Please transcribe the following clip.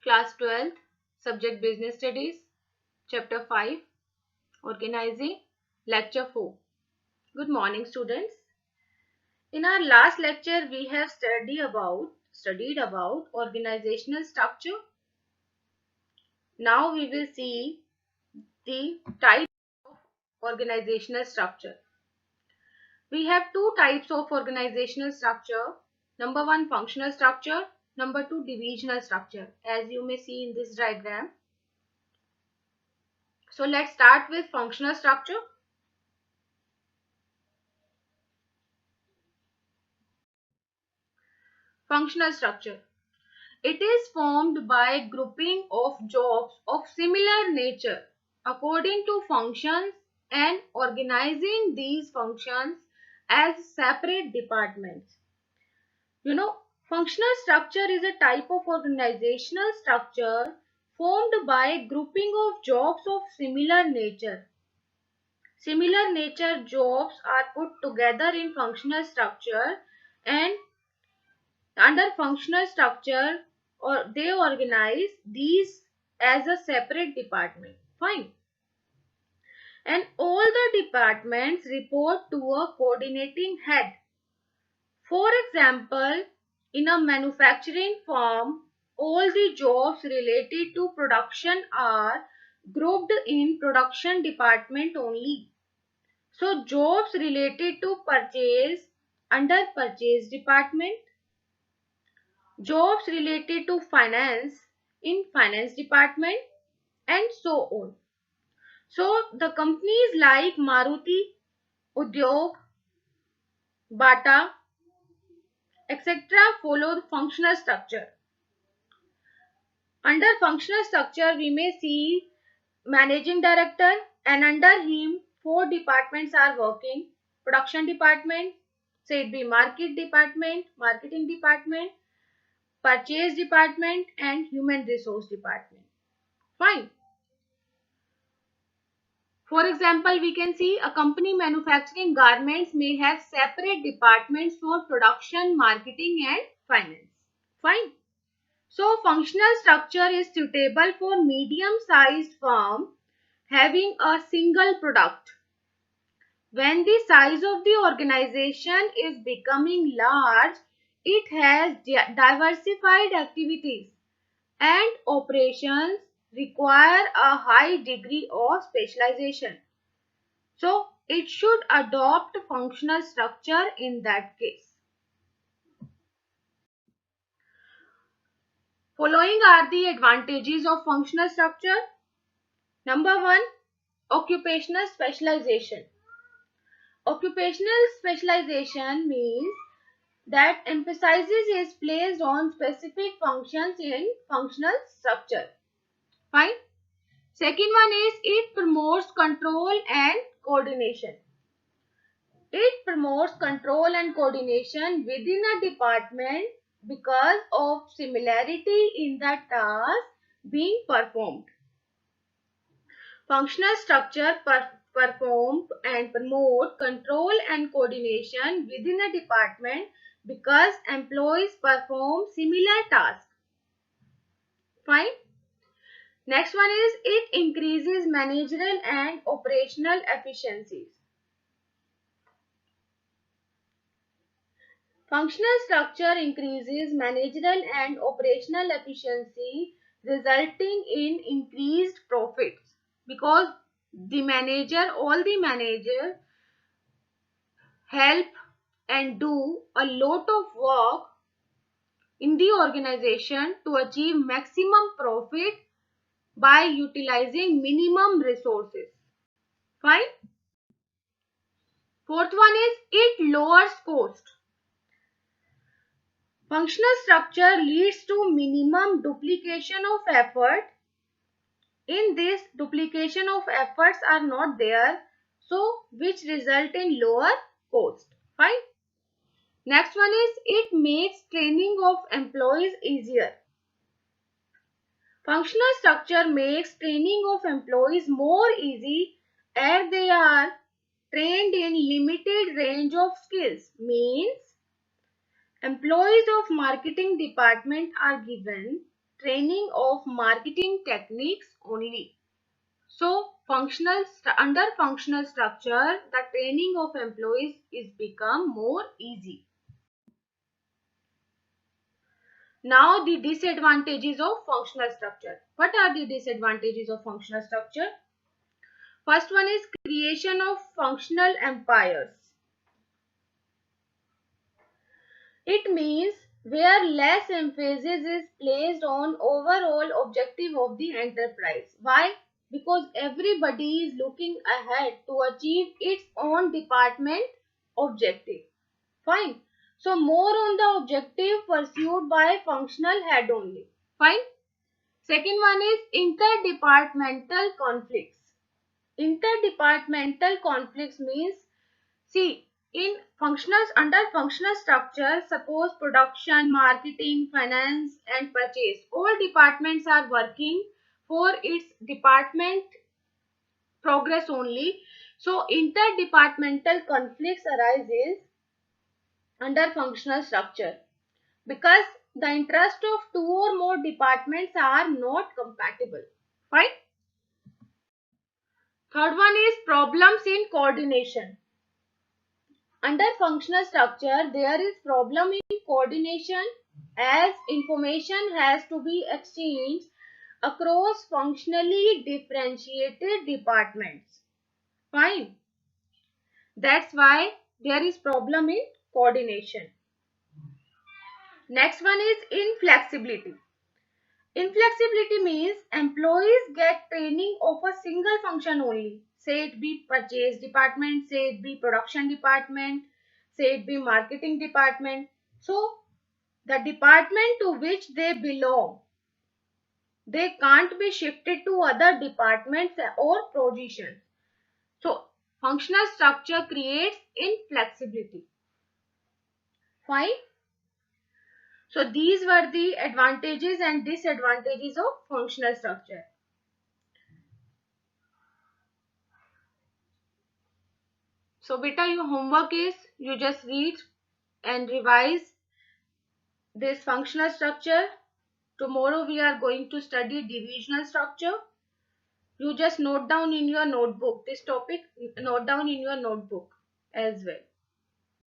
Class 12th, Subject Business Studies, Chapter 5, Organizing, Lecture 4. Good morning, students. In our last lecture, we have studied about organizational structure. Now we will see the type of organizational structure. We have two types of organizational structure. Number one, functional structure. Number two, divisional structure, as you may see in this diagram. So let's start with functional structure. Functional structure. It is formed by grouping of jobs of similar nature according to functions and organizing these functions as separate departments. Functional structure is a type of organizational structure formed by grouping of jobs of similar nature. Similar nature jobs are put together in functional structure, and under functional structure or they organize these as a separate department. Fine. And all the departments report to a coordinating head. For example, in a manufacturing firm, all the jobs related to production are grouped in production department only. So jobs related to purchase under purchase department, jobs related to finance in finance department, and so on. So the companies like Maruti, Udyog, Bata, etc. follow the functional structure. Under functional structure, we may see managing director, and under him 4 departments are working. Production department, say it be marketing department, purchase department, and human resource department. Fine. For example, we can see a company manufacturing garments may have separate departments for production, marketing, and finance. Fine. So, functional structure is suitable for medium-sized firm having a single product. When the size of the organization is becoming large, it has diversified activities and operations require a high degree of specialization. So, it should adopt functional structure in that case. Following are the advantages of functional structure. Number 1, occupational specialization. Occupational specialization means that emphasis is placed on specific functions in functional structure. Fine. Second one is it promotes control and coordination. It promotes control and coordination within a department because of similarity in the task being performed. Functional structure perform and promote control and coordination within a department because employees perform similar tasks. Fine. Next one is it increases managerial and operational efficiencies. Functional structure increases managerial and operational efficiency, resulting in increased profits because all the manager help and do a lot of work in the organization to achieve maximum profit by utilizing minimum resources. Fine. Fourth one is it lowers cost. Functional structure leads to minimum duplication of effort. In this, duplication of efforts are not there, so which result in lower cost. Fine. Next one is it makes training of employees easier. Functional structure makes training of employees more easy as they are trained in limited range of skills. Means employees of marketing department are given training of marketing techniques only. So under functional structure, the training of employees is become more easy. Now the disadvantages of functional structure. What are the disadvantages of functional structure? First one is creation of functional empires. It means where less emphasis is placed on overall objective of the enterprise. Why? Because everybody is looking ahead to achieve its own department objective. Fine. So more on the objective pursued by functional head only. Fine. Second one is interdepartmental conflicts. Interdepartmental conflicts means, see, under functional structure, suppose production, marketing, finance and purchase, all departments are working for its department progress only. So interdepartmental conflicts arises under functional structure because the interest of two or more departments are not compatible. Fine. Third one is problems in coordination. Under functional structure, there is problem in coordination as information has to be exchanged across functionally differentiated departments. Fine. That's why there is problem in coordination. Next one is inflexibility. Inflexibility means employees get training of a single function only. Say it be purchase department, say it be production department, say it be marketing department. So the department to which they belong, they can't be shifted to other departments or positions. So functional structure creates inflexibility. Fine. So these were the advantages and disadvantages of functional structure. So beta, your homework is you just read and revise this functional structure. Tomorrow we are going to study divisional structure. You just note down in your notebook this topic, note down in your notebook as well.